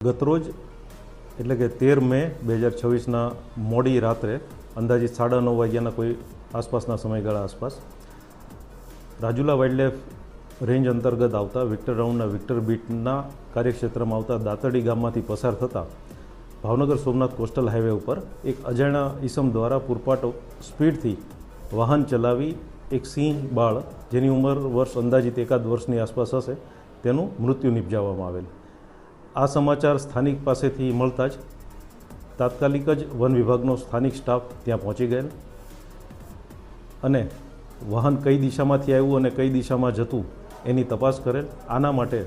ગતરોજ એટલે કે 13 મે 2026ના મોડી રાત્રે અંદાજિત 9:30 વાગ્યાના કોઈ આસપાસના સમયગાળા આસપાસ રાજુલા વાઇલ્ડલાઇફ રેન્જ અંતર્ગત આવતા વિક્ટર રાઉન્ડના વિક્ટર બીટના કાર્યક્ષેત્રમાં આવતા દાતરડી ગામમાંથી પસાર થતા ભાવનગર સોમનાથ કોસ્ટલ હાઈવે ઉપર એક અજાણ્યા ઈસમ દ્વારા પૂરપાટ સ્પીડથી વાહન ચલાવી એક સિંહ બાળ જેની ઉંમર વર્ષ અંદાજિત 1 વર્ષની આસપાસ હશે તેનું મૃત્યુ નિપજાવવામાં આવેલ। આ સમાચાર સ્થાનિક પાસેથી મળતા જ તાત્કાલિક જ વન વિભાગનો સ્થાનિક સ્ટાફ ત્યાં પહોંચી ગયેલ અને વાહન કઈ દિશામાંથી આવ્યું અને કઈ દિશામાં જતું એની તપાસ કરેલ। આના માટે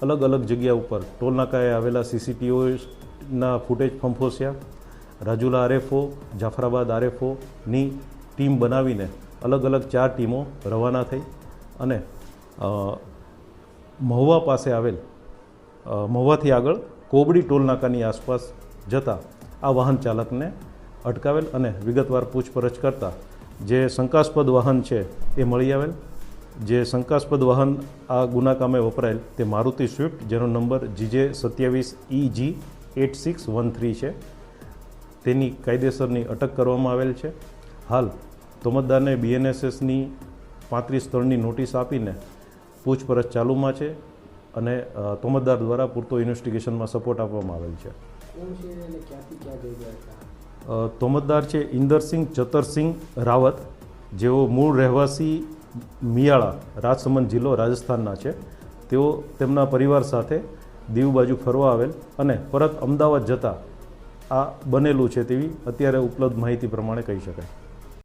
અલગ અલગ જગ્યા ઉપર ટોલનાકાએ આવેલા સીસીટીવીના ફૂટેજ ફંફોસ્યા, રાજુલા આરએફઓ, જાફરાબાદ આરએફઓની ટીમ બનાવીને અલગ અલગ 4 ટીમો રવાના થઈ અને મહુવા પાસે આવેલ મહુવાથી આગળ કોબડી ટોલનાકાની આસપાસ જતા આ વાહન ચાલકને અટકાવેલ અને વિગતવાર પૂછપરછ કરતા જે શંકાસ્પદ વાહન છે એ મળી આવેલ। જે શંકાસ્પદ વાહન આ ગુના કામે વપરાયેલ તે મારુતિ સ્વિફ્ટ જેનો નંબર GJ27EG8613 છે, તેની કાયદેસરની અટક કરવામાં આવેલ છે। હાલ તોમતદારને BNSSની 35 સ્થળની નોટિસ આપીને પૂછપરછ ચાલુમાં છે અને તોમતદાર દ્વારા પૂરતો ઇન્વેસ્ટિગેશનમાં સપોર્ટ આપવામાં આવેલ છે। તોમતદાર છે ઇન્દરસિંહ ચતરસિંહ રાવત, જેઓ મૂળ રહેવાસી મિયાળા, રાજસમંદ જિલ્લો રાજસ્થાનના છે। તેઓ તેમના પરિવાર સાથે દીવ બાજુ ફરવા આવેલ અને પરત અમદાવાદ જતા આ બનેલું છે તેવી અત્યારે ઉપલબ્ધ માહિતી પ્રમાણે કહી શકાય।